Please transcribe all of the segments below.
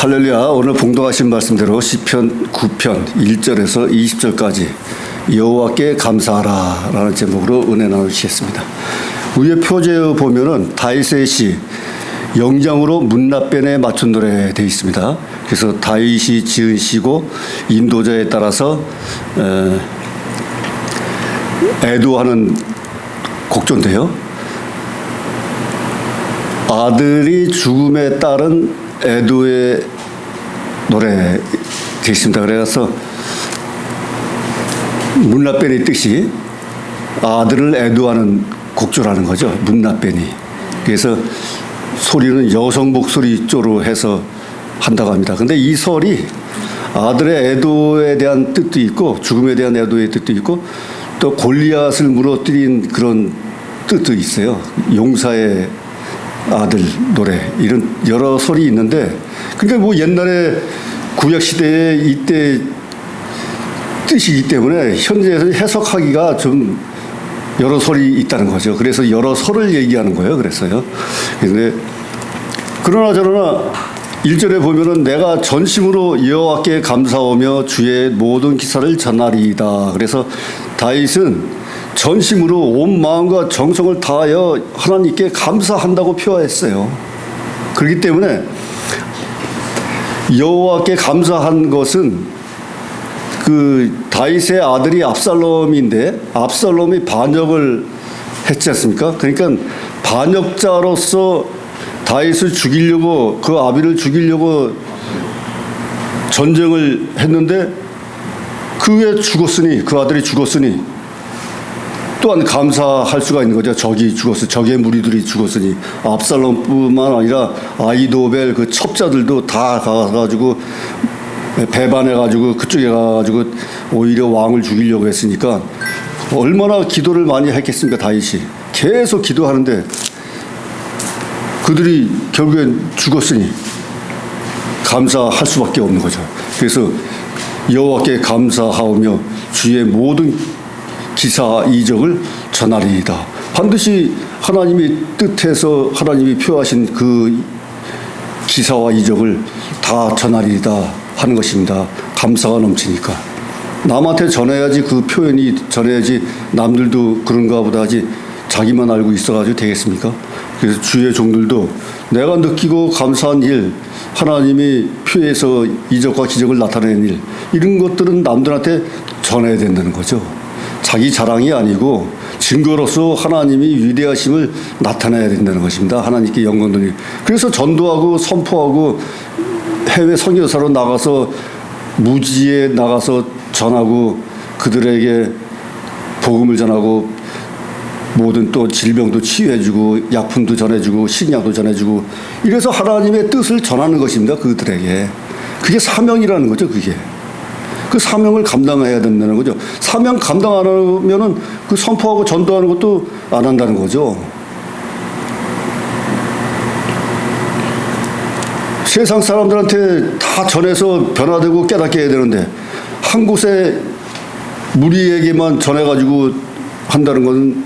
할렐루야. 오늘 봉독하신 말씀대로 시편 9편 1절에서 20절까지 여호와께 감사하라 라는 제목으로 은혜 나누시겠습니다. 위에 표제에 보면은 다윗의 시 영장으로 문납변에 맞춘 노래 되어 있습니다. 그래서 다윗이 지은 시고 인도자에 따라서 애도하는 곡조인데요. 아들이 죽음에 따른 애도의 노래 되어 있습니다. 그래서 문납변의 뜻이 아들을 애도하는 곡조라는 거죠. 문납변이. 그래서 소리는 여성 목소리 쪽으로 해서 한다고 합니다. 근데 이 설이 아들의 애도에 대한 뜻도 있고 죽음에 대한 애도의 뜻도 있고 또 골리앗을 무너뜨린 그런 뜻도 있어요. 용사의 아들 노래 이런 여러 설이 있는데 그러니까 뭐 옛날에 구약 시대에 이때 뜻이기 때문에 현재에서 해석하기가 좀 여러 설이 있다는 거죠. 그래서 여러 설을 얘기하는 거예요. 그래서요. 근데 그러나 저러나 1절에 보면은 내가 전심으로 여호와께 감사하며 주의 모든 기사를 전하리이다. 그래서 다윗은 전심으로 온 마음과 정성을 다하여 하나님께 감사한다고 표현했어요. 그렇기 때문에 여호와께 감사한 것은 그 다윗의 아들이 압살롬인데 압살롬이 반역을 했지 않습니까? 그러니까 반역자로서 다윗을 죽이려고 그 아비를 죽이려고 전쟁을 했는데 그게 죽었으니 그 아들이 죽었으니 또한 감사할 수가 있는 거죠. 적이 죽었으니 적의 무리들이 죽었으니 압살롬뿐만 아니라 아히도벨 그 첩자들도 다 가가지고 배반해가지고 그쪽에 가가지고 오히려 왕을 죽이려고 했으니까 얼마나 기도를 많이 했겠습니까. 다윗이 계속 기도하는데 그들이 결국엔 죽었으니 감사할 수밖에 없는 거죠. 그래서 여호와께 감사하오며 주의 모든 기사 이적을 전하리이다. 반드시 하나님이 뜻해서 하나님이 표하신 그 기사와 이적을 다 전하리이다 하는 것입니다. 감사가 넘치니까 남한테 전해야지 그 표현이 전해야지 남들도 그런가 보다 하지 자기만 알고 있어가지고 되겠습니까? 그래서 주의 종들도 내가 느끼고 감사한 일 하나님이 표해서 이적과 기적을 나타내는 일 이런 것들은 남들한테 전해야 된다는 거죠. 자기 자랑이 아니고 증거로서 하나님이 위대하심을 나타내야 된다는 것입니다. 하나님께 영광 돌리고 그래서 전도하고 선포하고 해외 선교사로 나가서 무지에 나가서 전하고 그들에게 복음을 전하고 모든 또 질병도 치유해주고 약품도 전해주고 신약도 전해주고 이래서 하나님의 뜻을 전하는 것입니다. 그들에게 그게 사명이라는 거죠. 그게 그 사명을 감당해야 된다는 거죠. 사명 감당 안 하면은 그 선포하고 전도하는 것도 안 한다는 거죠. 세상 사람들한테 다 전해서 변화되고 깨닫게 해야 되는데 한 곳에 무리에게만 전해가지고 한다는 것은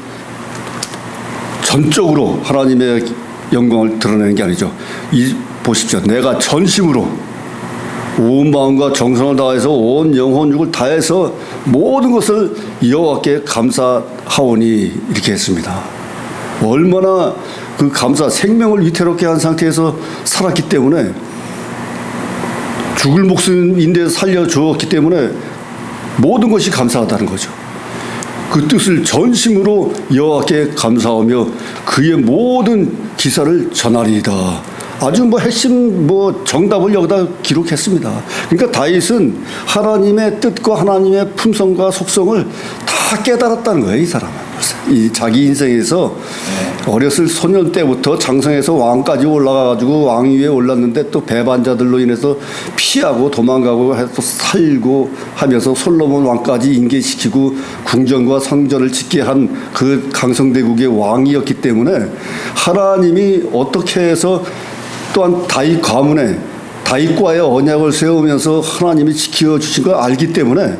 전적으로 하나님의 영광을 드러내는 게 아니죠. 보십시오. 내가 전심으로 온 마음과 정성을 다해서 온 영혼 육을 다해서 모든 것을 여호와께 감사하오니 이렇게 했습니다. 얼마나 그 감사 생명을 위태롭게 한 상태에서 살았기 때문에 죽을 목숨인데 살려주었기 때문에 모든 것이 감사하다는 거죠. 그 뜻을 전심으로 여호와께 감사하며 그의 모든 기사를 전하리이다. 아주 핵심 정답을 여기다 기록했습니다. 그러니까 다윗은 하나님의 뜻과 하나님의 품성과 속성을 다 깨달았다는 거예요. 이 사람은 이 자기 인생에서 어렸을 소년 때부터 장성에서 왕까지 올라가가지고 왕위에 올랐는데 또 배반자들로 인해서 피하고 도망가고 해서 살고 하면서 솔로몬 왕까지 인계시키고 궁전과 성전을 짓게 한 그 강성대국의 왕이었기 때문에 하나님이 어떻게 해서 또한 다윗 가문에 다윗과의 언약을 세우면서 하나님이 지켜주신 걸 알기 때문에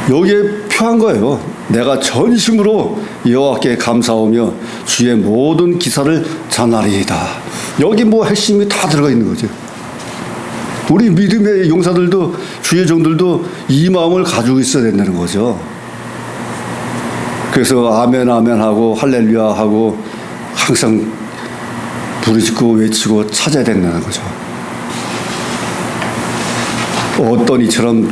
여기에 표한 거예요. 내가 전심으로 여호와께 감사하며 주의 모든 기사를 전하리이다. 여기 핵심이 다 들어가 있는 거죠. 우리 믿음의 용사들도 주의 종들도 이 마음을 가지고 있어야 된다는 거죠. 그래서 아멘 아멘 하고 할렐루야 하고 항상 부르짖고 외치고 찾아야 된다는 거죠. 어떤 이처럼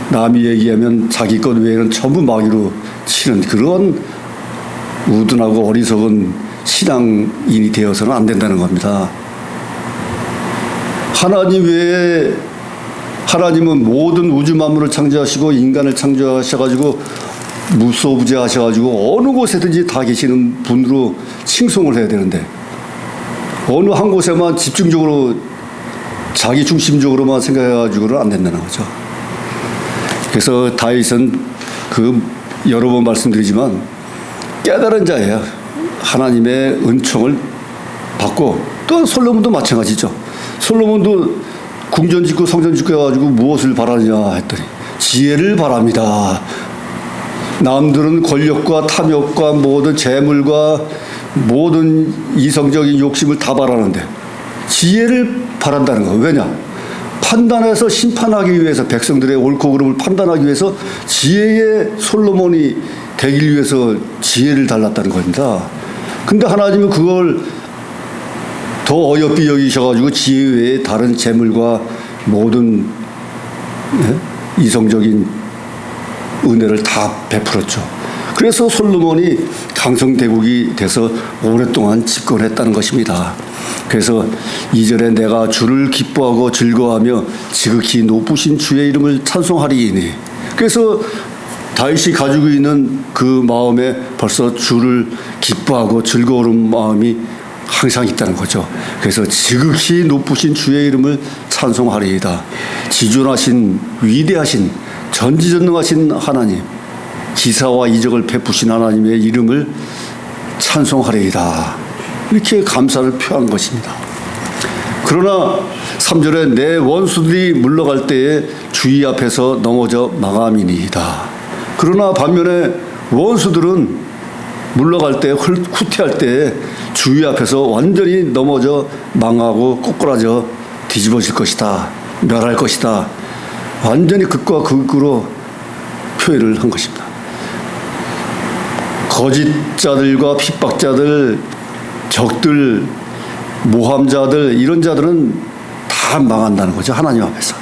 남이 얘기하면 자기 것 외에는 전부 마귀로 치는 그런 우둔하고 어리석은 신앙인이 되어서는 안 된다는 겁니다. 하나님 외에 하나님은 모든 우주 만물을 창조하시고 인간을 창조하셔가지고 무소부재하셔가지고 어느 곳에든지 다 계시는 분으로 칭송을 해야 되는데 어느 한 곳에만 집중적으로 자기 중심적으로만 생각해가지고는 안 된다는 거죠. 그래서 다윗은 여러 번 말씀드리지만 깨달은 자예요. 하나님의 은총을 받고 또 솔로몬도 마찬가지죠. 솔로몬도 궁전 짓고 성전 짓고 해가지고 무엇을 바라느냐 했더니 지혜를 바랍니다. 남들은 권력과 탐욕과 모든 재물과 모든 이성적인 욕심을 다 바라는데 지혜를 바란다는 거예요. 왜냐? 판단해서 심판하기 위해서 백성들의 옳고 그름을 판단하기 위해서 지혜의 솔로몬이 되기 위해서 지혜를 달랐다는 겁니다. 근데 하나님은 그걸 더 어여삐 여기셔가지고 지혜 외에 다른 재물과 모든 이성적인 은혜를 다 베풀었죠. 그래서 솔로몬이 강성대국이 돼서 오랫동안 집권했다는 것입니다. 그래서 2절에 내가 주를 기뻐하고 즐거워하며 지극히 높으신 주의 이름을 찬송하리이니. 그래서 다윗이 가지고 있는 그 마음에 벌써 주를 기뻐하고 즐거운 마음이 항상 있다는 거죠. 그래서 지극히 높으신 주의 이름을 찬송하리이다. 지존하신 위대하신 전지전능하신 하나님, 기사와 이적을 베푸신 하나님의 이름을 찬송하리이다. 이렇게 감사를 표한 것입니다. 그러나 3절에 내 원수들이 물러갈 때에 주의 앞에서 넘어져 망함이니이다. 그러나 반면에 원수들은 물러갈 때, 후퇴할 때 주의 앞에서 완전히 넘어져 망하고 꼬꾸라져 뒤집어질 것이다. 멸할 것이다. 완전히 극과 극으로 표현을 한 것입니다. 거짓자들과 핍박자들, 적들, 모함자들 이런 자들은 다 망한다는 거죠. 하나님 앞에서.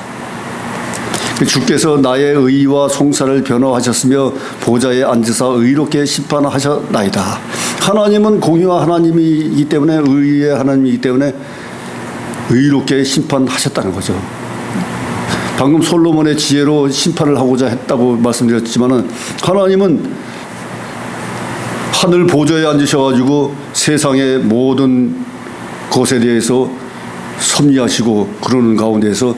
주께서 나의 의와 송사를 변호하셨으며 보좌에 앉으사 의롭게 심판하셨나이다. 하나님은 공의와 하나님이기 때문에 의의 하나님이기 때문에 의롭게 심판하셨다는 거죠. 방금 솔로몬의 지혜로 심판을 하고자 했다고 말씀드렸지만은 하나님은 하늘 보좌에 앉으셔가지고 세상의 모든 것에 대해서 섭리하시고 그러는 가운데에서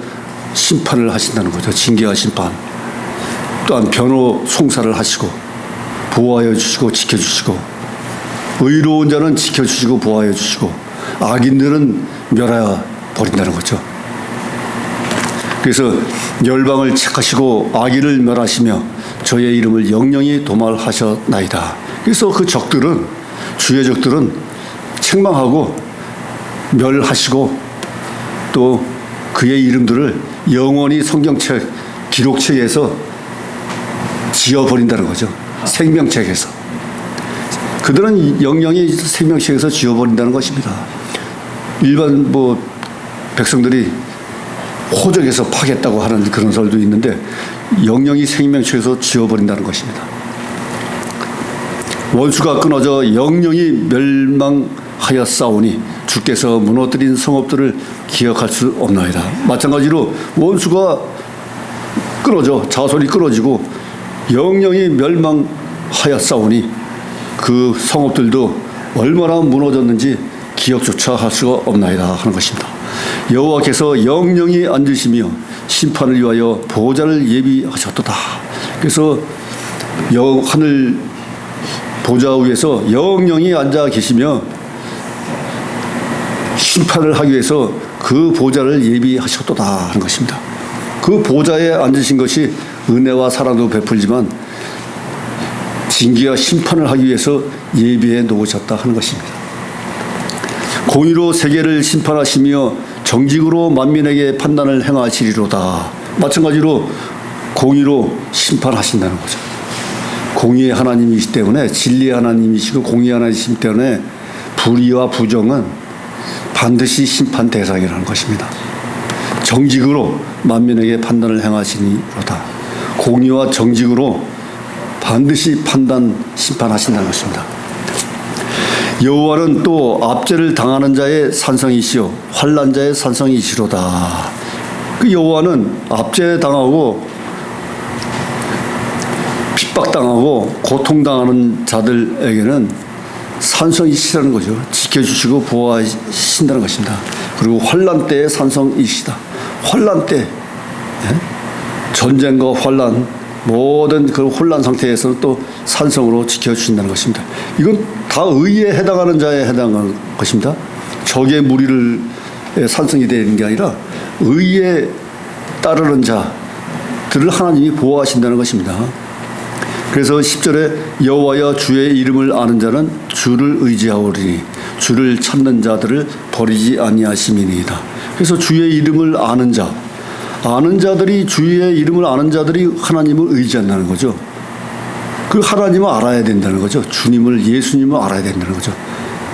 심판을 하신다는 거죠. 징계와 심판. 또한 변호 송사를 하시고 보호하여 주시고 지켜주시고 의로운 자는 지켜주시고 보호하여 주시고 악인들은 멸하여 버린다는 거죠. 그래서 열방을 책하시고 악인을 멸하시며 저의 이름을 영영히 도말하셨나이다. 그래서 그 적들은 주의 적들은 책망하고 멸하시고 또 그의 이름들을 영원히 성경책 기록책에서 지워버린다는 거죠. 생명책에서. 그들은 영영히 생명책에서 지워버린다는 것입니다. 일반 백성들이 호적에서 파겠다고 하는 그런 설도 있는데 영영이 생명책에서 지워버린다는 것입니다. 원수가 끊어져 영영이 멸망하였사오니 주께서 무너뜨린 성읍들을 기억할 수 없나이다. 마찬가지로 원수가 끊어져 자손이 끊어지고 영영이 멸망하였사오니 그 성읍들도 얼마나 무너졌는지 기억조차 할 수가 없나이다 하는 것입니다. 여호와께서 영영히 앉으시며 심판을 위하여 보좌를 예비하셨도다. 그래서 하늘 보좌 위에서 영영히 앉아 계시며 심판을 하기 위해서 그 보좌를 예비하셨도다 하는 것입니다. 그 보좌에 앉으신 것이 은혜와 사랑도 베풀지만 징계와 심판을 하기 위해서 예비해 놓으셨다 하는 것입니다. 공의로 세계를 심판하시며 정직으로 만민에게 판단을 행하시리로다. 마찬가지로 공의로 심판하신다는 거죠. 공의의 하나님이시기 때문에, 진리의 하나님이시고 공의의 하나님이시기 때문에 불의와 부정은 반드시 심판 대상이라는 것입니다. 정직으로 만민에게 판단을 행하시니로다. 공의와 정직으로 반드시 심판하신다는 것입니다. 여호와는 또 압제를 당하는 자의 산성이시요 환난자의 산성이시로다. 그 여호와는 압제당하고 핍박당하고 고통당하는 자들에게는 산성이시라는 거죠. 지켜주시고 보호하신다는 것입니다. 그리고 환난 때의 산성이시다. 환난 때, 전쟁과 환난, 모든 그 혼란 상태에서는 또 산성으로 지켜주신다는 것입니다. 이건 다 의에 해당하는 자에 해당하는 것입니다. 적의 무리를 산성이 되는 게 아니라 의에 따르는 자들을 하나님이 보호하신다는 것입니다. 그래서 10절에 여호와여 주의 이름을 아는 자는 주를 의지하오리니 주를 찾는 자들을 버리지 아니하심이니이다. 그래서 주의 이름을 아는 자들이, 주의 이름을 아는 자들이 하나님을 의지한다는 거죠. 그 하나님을 알아야 된다는 거죠. 주님을, 예수님을 알아야 된다는 거죠.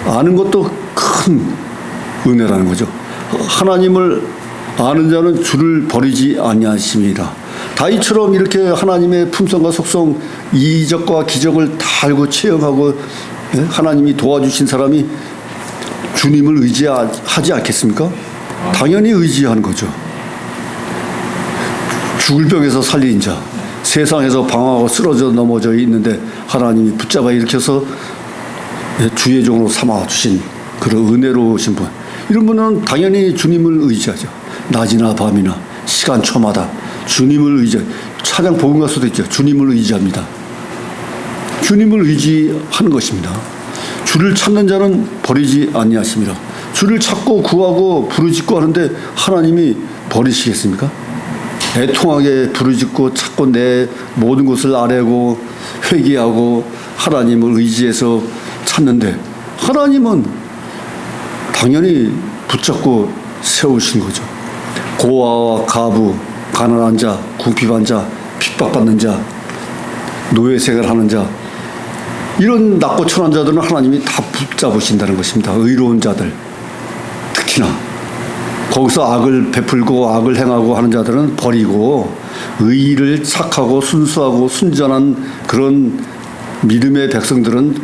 아는 것도 큰 은혜라는 거죠. 하나님을 아는 자는 주를 버리지 아니하심이다. 다윗처럼 이렇게 하나님의 품성과 속성, 이적과 기적을 다 알고 체험하고 하나님이 도와주신 사람이 주님을 의지하지 않겠습니까? 당연히 의지하는 거죠. 죽을 병에서 살린 자, 세상에서 방황하고 쓰러져 넘어져 있는데 하나님이 붙잡아 일으켜서 주의 종으로 삼아주신 그런 은혜로우신 분, 이런 분은 당연히 주님을 의지하죠. 낮이나 밤이나 시간초마다 주님을 의지하죠. 찬양 복음 가수도 있죠. 주님을 의지합니다. 주님을 의지하는 것입니다. 주를 찾는 자는 버리지 아니하심이라. 주를 찾고 구하고 부르짖고 하는데 하나님이 버리시겠습니까? 애통하게 부르짖고 찾고 내 모든 것을 아뢰고 회개하고 하나님을 의지해서 찾는데 하나님은 당연히 붙잡고 세우신 거죠. 고아와 가부, 가난한 자, 궁핍한 자, 핍박받는 자, 노예 생활을 하는 자, 이런 낮고 천한 자들은 하나님이 다 붙잡으신다는 것입니다. 의로운 자들 특히나 거기서 악을 베풀고 악을 행하고 하는 자들은 버리고 의를 착하고 순수하고 순전한 그런 믿음의 백성들은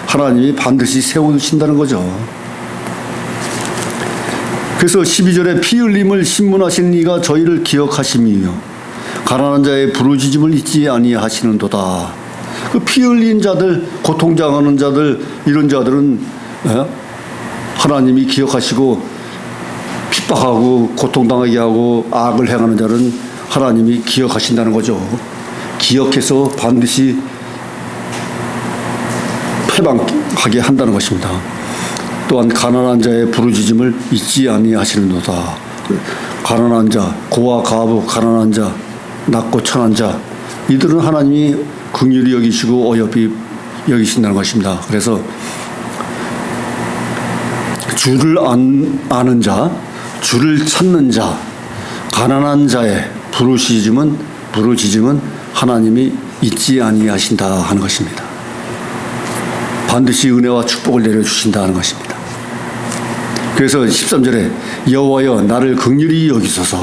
하나님이 반드시 세우신다는 거죠. 그래서 12절에 피 흘림을 신문하신 이가 저희를 기억하심이며 가난한 자의 부르짖음을 잊지 아니하시는도다. 그 피 흘린 자들, 고통당하는 자들, 이런 자들은 하나님이 기억하시고 핍박하고 고통당하게 하고 악을 행하는 자는 하나님이 기억하신다는 거죠. 기억해서 반드시 패망하게 한다는 것입니다. 또한 가난한 자의 부르짖음을 잊지 아니하시는도다. 가난한 자, 고아 가부, 가난한 자, 낮고 천한 자, 이들은 하나님이 긍휼히 여기시고 어여삐 여기신다는 것입니다. 그래서 주를 아는 자, 주를 찾는 자, 가난한 자의 부르짖음은 하나님이 잊지 아니하신다 하는 것입니다. 반드시 은혜와 축복을 내려주신다 하는 것입니다. 그래서 13절에 여호와여 나를 긍휼히 여기소서,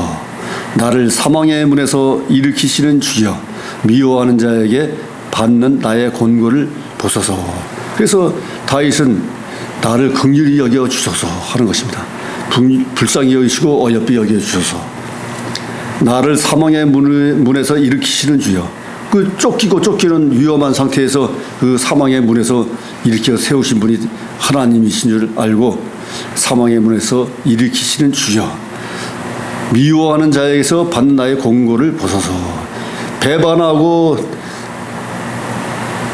나를 사망의 문에서 일으키시는 주여, 미워하는 자에게 받는 나의 곤고를 보소서. 그래서 다윗은 나를 긍휼히 여겨주소서 하는 것입니다. 불쌍히 여기시고 어여삐 여겨주소서. 나를 사망의 문에서 일으키시는 주여. 그 쫓기고 쫓기는 위험한 상태에서 그 사망의 문에서 일으켜 세우신 분이 하나님이신 줄 알고 사망의 문에서 일으키시는 주여, 미워하는 자에게서 받는 나의 공고를 보소서. 배반하고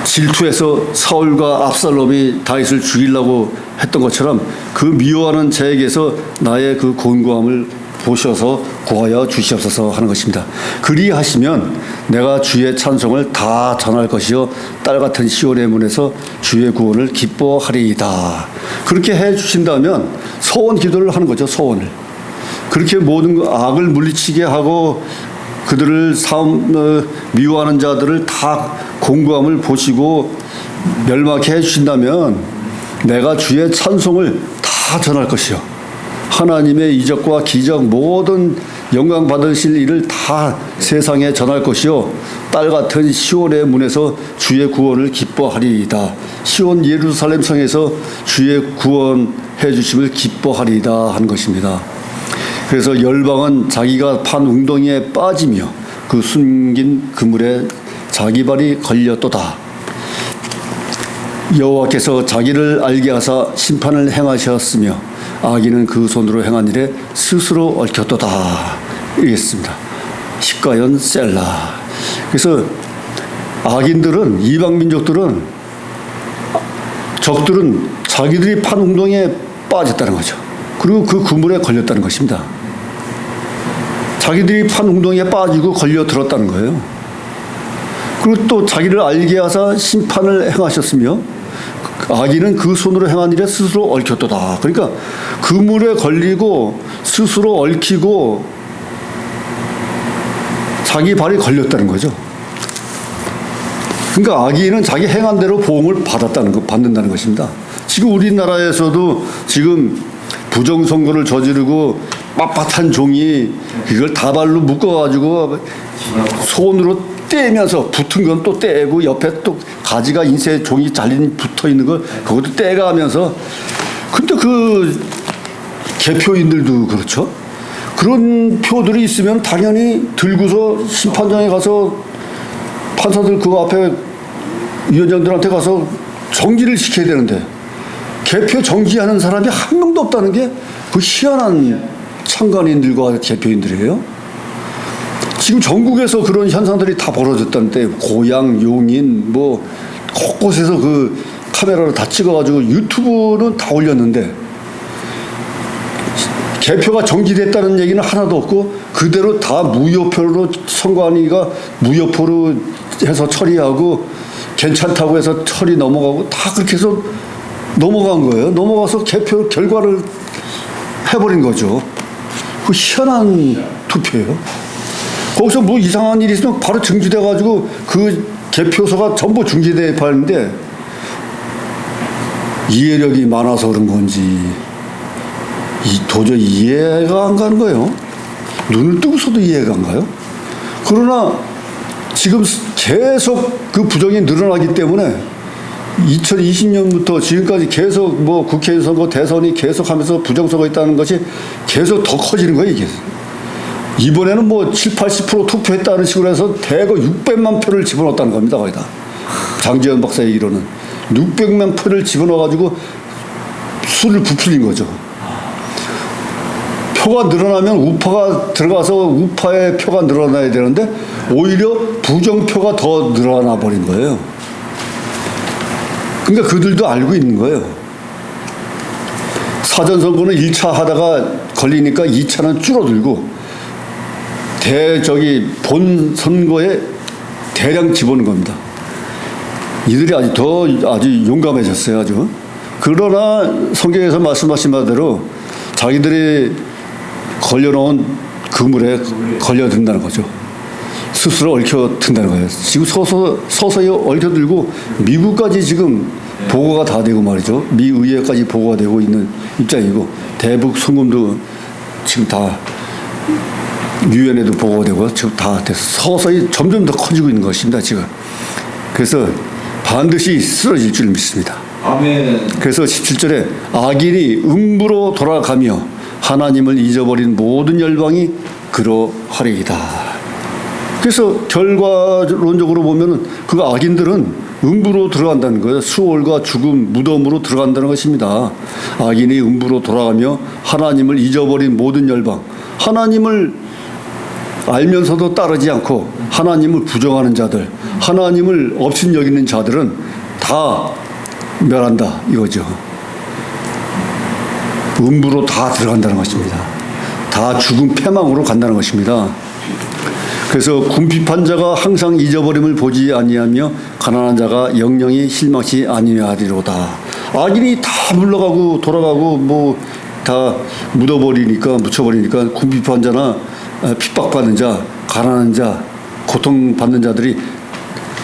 질투해서 사울과 압살롬이 다윗을 죽이려고 했던 것처럼 그 미워하는 자에게서 나의 그 곤고함을 보셔서 구하여 주시옵소서 하는 것입니다. 그리하시면 내가 주의 찬송을 다 전할 것이요 딸 같은 시온의 문에서 주의 구원을 기뻐하리이다. 그렇게 해 주신다면 서원 기도를 하는 거죠. 서원을. 그렇게 모든 악을 물리치게 하고 그들을 미워하는 자들을 다 공고함을 보시고 멸망케 해주신다면 내가 주의 찬송을 다 전할 것이요 하나님의 이적과 기적 모든 영광 받으실 일을 다 세상에 전할 것이요 딸 같은 시온의 문에서 주의 구원을 기뻐하리이다. 시온 예루살렘 성에서 주의 구원해 주심을 기뻐하리이다 하는 것입니다. 그래서 열방은 자기가 판 웅덩이에 빠지며 그 숨긴 그물에 자기 발이 걸렸도다. 여호와께서 자기를 알게 하사 심판을 행하셨으며 악인은 그 손으로 행한 일에 스스로 얽혔도다. 이랬습니다. 십가연 셀라. 그래서 악인들은, 이방 민족들은, 적들은 자기들이 판 웅덩이에 빠졌다는 거죠. 그리고 그 그물에 걸렸다는 것입니다. 자기들이 판 웅덩이에 빠지고 걸려들었다는 거예요. 그리고 또 자기를 알게 하사 심판을 행하셨으며 악인은 그 손으로 행한 일에 스스로 얽혔도다. 그러니까 그물에 걸리고 스스로 얽히고 자기 발이 걸렸다는 거죠. 그러니까 악인은 자기 행한 대로 보응을 받는다는 것입니다. 지금 우리나라에서도 지금 부정선거를 저지르고 빳빳한 종이 이걸 다발로 묶어가지고 손으로 떼면서 붙은 건 또 떼고 옆에 또 가지가 인쇄 종이 잘린 붙어 있는 걸 그것도 떼가면서 근데 그 개표인들도 그렇죠. 그런 표들이 있으면 당연히 들고서 심판장에 가서 판사들 그 앞에 위원장들한테 가서 정지를 시켜야 되는데 개표 정지하는 사람이 한 명도 없다는 게 그 희한한 참관인들과 개표인들이에요. 지금 전국에서 그런 현상들이 다 벌어졌다는데 고양, 용인 뭐 곳곳에서 그 카메라로 다 찍어가지고 유튜브는 다 올렸는데 개표가 정지됐다는 얘기는 하나도 없고 그대로 다 무효표로 선관위가 무효표로 해서 처리하고 괜찮다고 해서 처리 넘어가고 다 그렇게 해서 넘어간 거예요. 넘어가서 개표 결과를 해버린 거죠. 그 희한한 투표예요. 거기서 뭐 이상한 일이 있으면 바로 중지돼가지고 그 개표소가 전부 중지돼 버리는데 이해력이 많아서 그런 건지 도저히 이해가 안 가는 거예요. 눈을 뜨고서도 이해가 안 가요. 그러나 지금 계속 그 부정이 늘어나기 때문에 2020년부터 지금까지 계속 뭐 국회의원 선거 대선이 계속하면서 부정선거 있다는 것이 계속 더 커지는 거예요, 이게. 이번에는 뭐 7, 80% 투표했다는 식으로 해서 대거 600만 표를 집어넣었다는 겁니다, 거의 다. 장재현 박사 얘기로는 600만 표를 집어넣어가지고 수를 부풀린 거죠. 표가 늘어나면 우파가 들어가서 우파의 표가 늘어나야 되는데 오히려 부정표가 더 늘어나 버린 거예요. 그러니까 그들도 알고 있는 거예요. 사전선거는 1차 하다가 걸리니까 2차는 줄어들고 본 선거에 대량 집어넣는 겁니다. 이들이 아주 용감해졌어요, 아주. 그러나 성경에서 말씀하신 바대로 자기들이 걸려놓은 그물에 걸려든다는 거죠. 스스로 얽혀든다는 거예요. 지금 서서히 얽혀들고 미국까지 지금 보고가 다 되고 말이죠. 미 의회까지 보고가 되고 있는 입장이고 대북 송금도 지금 다 유엔에도 보고가 되고 지금 다 돼서 서서히 점점 더 커지고 있는 것입니다, 지금. 그래서 반드시 쓰러질 줄 믿습니다. 아멘. 그래서 17절에 악인이 음부로 돌아가며 하나님을 잊어버린 모든 열방이 그러하리이다. 그래서 결과론적으로 보면은 그 악인들은 음부로 들어간다는 거예요. 수월과 죽음, 무덤으로 들어간다는 것입니다. 악인이 음부로 돌아가며 하나님을 잊어버린 모든 열방, 하나님을 알면서도 따르지 않고 하나님을 부정하는 자들, 하나님을 업신여기는 자들은 다 멸한다 이거죠. 음부로 다 들어간다는 것입니다. 다 죽음 패망으로 간다는 것입니다. 그래서 궁핍한 자가 항상 잊어버림을 보지 아니하며 가난한 자가 영영이 실망치 아니하리로다. 악인이 다 물러가고 돌아가고 뭐 다 묻혀버리니까 궁핍한 자나 핍박받는 자, 가난한 자, 고통받는 자들이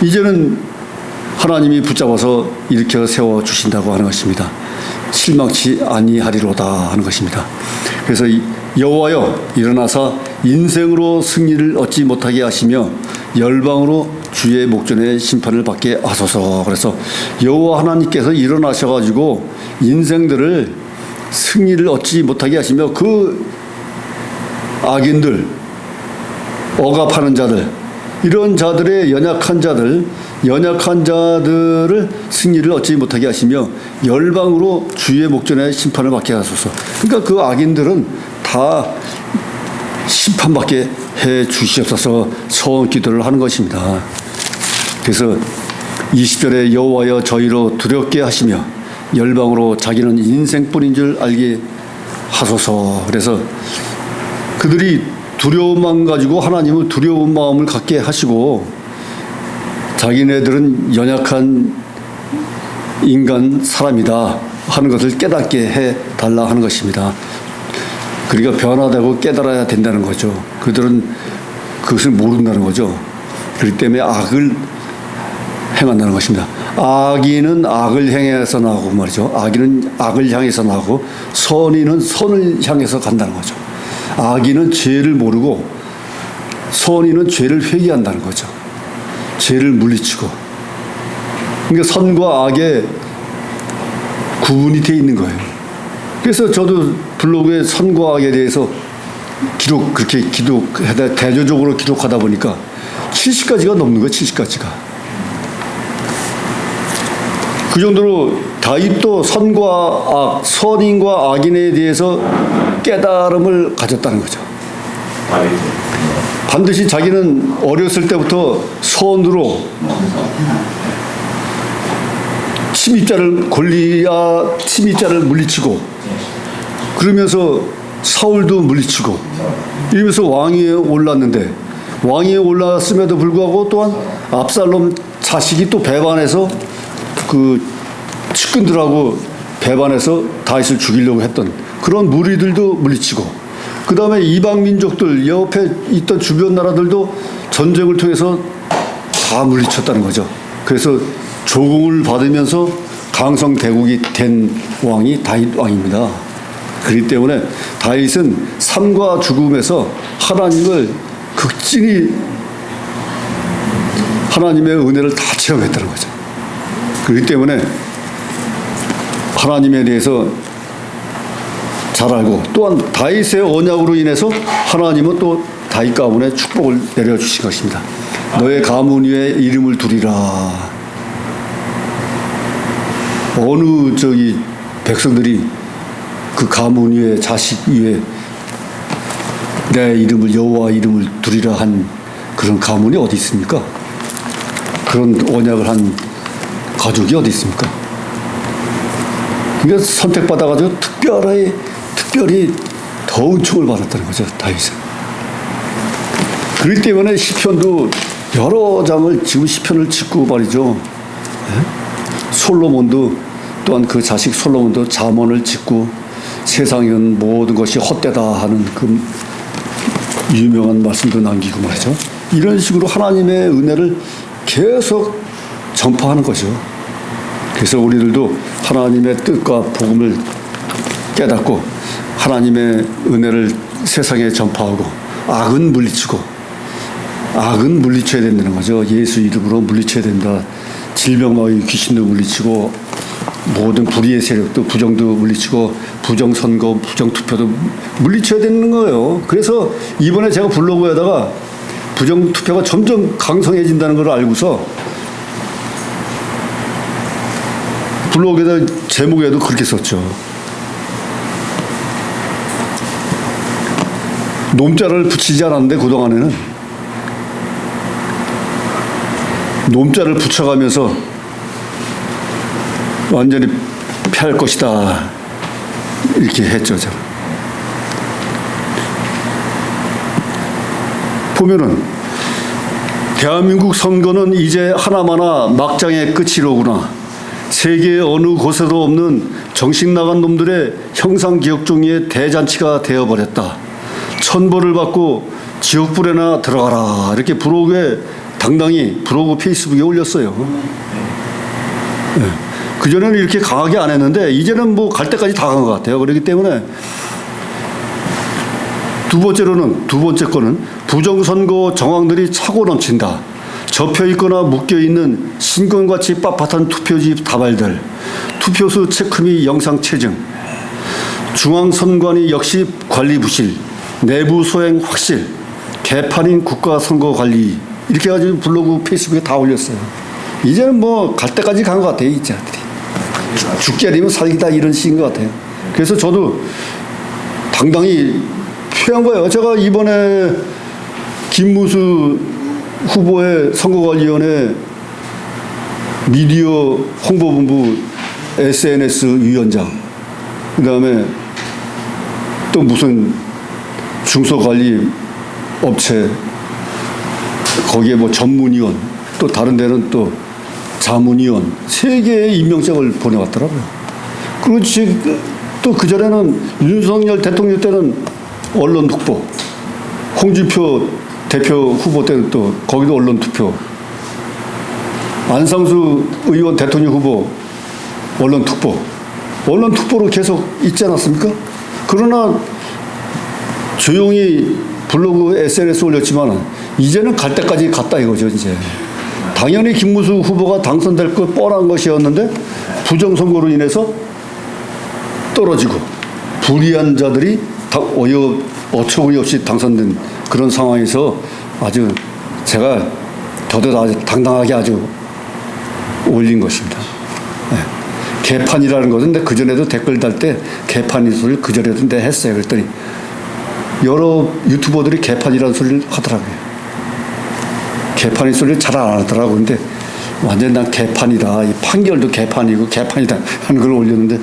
이제는 하나님이 붙잡아서 일으켜 세워주신다고 하는 것입니다. 실망치 아니하리로다 하는 것입니다. 그래서 여호와여 일어나사 인생으로 승리를 얻지 못하게 하시며 열방으로 주의 목전에 심판을 받게 하소서. 그래서 여호와 하나님께서 일어나셔가지고 인생들을 승리를 얻지 못하게 하시며 그 악인들, 억압하는 자들, 이런 자들의 연약한 자들을 승리를 얻지 못하게 하시며 열방으로 주의 목전에 심판을 받게 하소서. 그러니까 그 악인들은 다 심판받게 해 주시옵소서 서원 기도를 하는 것입니다. 그래서 20절에 여호와여 저희로 두렵게 하시며 열방으로 자기는 인생뿐인 줄 알게 하소서. 그래서 그들이 두려움만 가지고 하나님은 두려운 마음을 갖게 하시고 자기네들은 연약한 인간 사람이다 하는 것을 깨닫게 해달라 하는 것입니다. 그러니까 변화되고 깨달아야 된다는 거죠. 그들은 그것을 모른다는 거죠. 그렇기 때문에 악을 행한다는 것입니다. 악인은 악을 향해서 나오고 말이죠. 악인은 악을 향해서 나오고 선인은 선을 향해서 간다는 거죠. 악인은 죄를 모르고 선인은 죄를 회개한다는 거죠. 죄를 물리치고. 그러니까 선과 악의 구분이 되어 있는 거예요. 그래서 저도 블로그에 선과 악에 대해서 대조적으로 기록하다 보니까 70가지가 넘는 거예요. 70가지가. 그 정도로 다윗도 선과 악, 선인과 악인에 대해서 깨달음을 가졌다는 거죠. 반드시 자기는 어렸을 때부터 선으로 침입자를 물리치고 그러면서 사울도 물리치고 이러면서 왕위에 올랐는데 왕위에 올랐음에도 불구하고 또한 압살롬 자식이 또 배반해서 그 측근들하고 배반해서 다윗을 죽이려고 했던 그런 무리들도 물리치고 그 다음에 이방 민족들 옆에 있던 주변 나라들도 전쟁을 통해서 다 물리쳤다는 거죠. 그래서 조공을 받으면서 강성대국이 된 왕이 다윗 왕입니다. 그렇기 때문에 다윗은 삶과 죽음에서 하나님을 극진히 하나님의 은혜를 다 체험했다는 거죠. 그렇기 때문에 하나님에 대해서 잘 알고 또한 다윗의 언약으로 인해서 하나님은 또 다윗 가문에 축복을 내려주신 것입니다. 너의 가문 위에 이름을 두리라. 어느 백성들이 그 가문 위에 자식 위에 내 이름을 여호와 이름을 두리라 한 그런 가문이 어디 있습니까? 그런 언약을 한 가족이 어디 있습니까? 그러니까 선택받아가지고 특별히 더 은총을 받았다는 거죠, 다윗은. 그렇기 때문에 시편도 여러 장을 지금 시편을 짓고 말이죠. 솔로몬도 또한 그 자식 솔로몬도 잠언을 짓고 세상은 모든 것이 헛되다 하는 그 유명한 말씀도 남기고 말이죠. 이런 식으로 하나님의 은혜를 계속 전파하는 거죠. 그래서 우리들도 하나님의 뜻과 복음을 깨닫고 하나님의 은혜를 세상에 전파하고 악은 물리쳐야 된다는 거죠. 예수 이름으로 물리쳐야 된다. 질병마의 귀신도 물리치고 모든 불의의 세력도 부정도 물리치고 부정선거, 부정투표도 물리쳐야 되는 거예요. 그래서 이번에 제가 블로그에다가 부정투표가 점점 강성해진다는 걸 알고서 블로그에다 제목에도 그렇게 썼죠. 놈자를 붙이지 않았는데 그동안에는 놈자를 붙여가면서 완전히 패할 것이다 이렇게 했죠. 제가. 보면은 대한민국 선거는 이제 하나마나 막장의 끝이로구나. 세계 어느 곳에도 없는 정신 나간 놈들의 형상기억종이의 대잔치가 되어버렸다. 천벌을 받고 지옥불에나 들어가라. 이렇게 블로그에 당당히 블로그 페이스북에 올렸어요. 네. 그전에는 이렇게 강하게 안 했는데 이제는 뭐 갈 때까지 다 간 것 같아요. 그렇기 때문에 두 번째 거는 부정선거 정황들이 차고 넘친다. 접혀있거나 묶여있는 신권같이 빳빳한 투표지 다발들, 투표수 체크 및 영상 체증, 중앙선관위 역시 관리 부실, 내부 소행 확실, 개판인 국가선거관리 이렇게 해가지고 블로그 페이스북에 다 올렸어요. 이제는 뭐 갈 때까지 간 것 같아요. 이 자들이. 죽기 아니면 살기다 이런 식인 것 같아요. 그래서 저도 당당히 표한 거예요. 제가 이번에 김문수 후보의 선거관리위원회 미디어 홍보본부 SNS 위원장, 그 다음에 또 무슨 중소관리 업체, 거기에 뭐 전문위원, 또 다른 데는 또 자문위원, 3개의 임명장을 보내왔더라고요. 그렇지, 또 그전에는 윤석열 대통령 때는 언론특보, 홍준표 대표 후보 때는 또 거기도 언론투표, 안상수 의원 대통령 후보 언론특보로 계속 있지 않았습니까? 그러나 조용히 블로그 SNS 올렸지만 이제는 갈 때까지 갔다 이거죠. 이제 당연히 김문수 후보가 당선될 것 뻔한 것이었는데 부정선거로 인해서 떨어지고 불의한 자들이 어처구니 없이 당선된 그런 상황에서 아주 제가 저도 아주 당당하게 아주 올린 것입니다. 네. 개판이라는 것은 근데 그전에도 댓글 달 때 개판이 소리를 그전에도 내가 했어요. 그랬더니 여러 유튜버들이 개판이라는 소리를 하더라고요. 개판이 소리를 잘 안 하더라고요. 근데 완전 난 개판이다. 이 판결도 개판이고 개판이다 하는 걸 올렸는데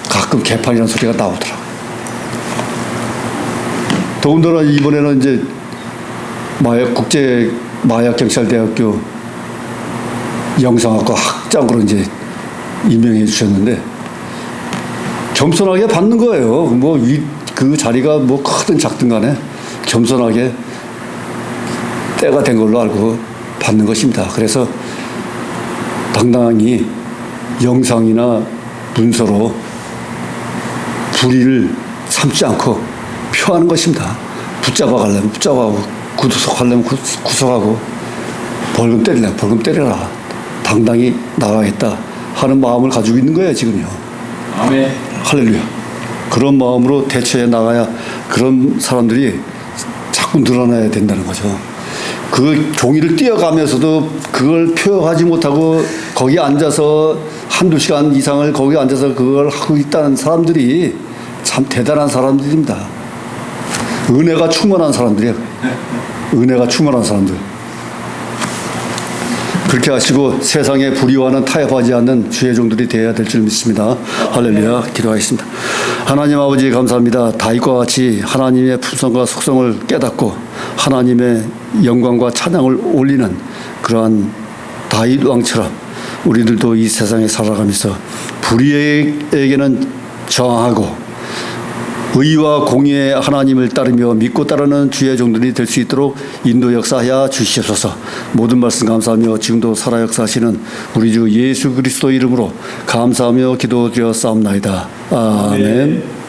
가끔 개판이라는 소리가 나오더라고요. 더군다나 이번에는 이제 국제 마약경찰대학교 영상학과 학장으로 이제 임명해 주셨는데 겸손하게 받는 거예요. 뭐 그 자리가 뭐 크든 작든 간에 겸손하게 때가 된 걸로 알고 받는 것입니다. 그래서 당당히 영상이나 문서로 불의를 참지 않고 표하는 것입니다. 붙잡아 가려면 붙잡아가고 구속하려면 구속하고 벌금 때리려면 벌금 때려라. 당당히 나가겠다 하는 마음을 가지고 있는 거예요. 지금요. 아멘. 할렐루야. 그런 마음으로 대처해 나가야 그런 사람들이 자꾸 늘어나야 된다는 거죠. 그 종이를 띄어가면서도 그걸 표현하지 못하고 거기 앉아서 한두 시간 이상을 거기 앉아서 그걸 하고 있다는 사람들이 참 대단한 사람들입니다. 은혜가 충만한 사람들이에요. 은혜가 충만한 사람들. 그렇게 하시고 세상의 불의와는 타협하지 않는 주의 종들이 되어야 될 줄 믿습니다. 할렐루야. 기도하겠습니다. 하나님 아버지 감사합니다. 다윗과 같이 하나님의 품성과 속성을 깨닫고 하나님의 영광과 찬양을 올리는 그러한 다윗 왕처럼 우리들도 이 세상에 살아가면서 불의에게는 저항하고 의와 공의의 하나님을 따르며 믿고 따르는 주의 종들이 될 수 있도록 인도 역사하여 주시옵소서. 모든 말씀 감사하며 지금도 살아 역사하시는 우리 주 예수 그리스도 이름으로 감사하며 기도드려 싸움나이다. 아멘.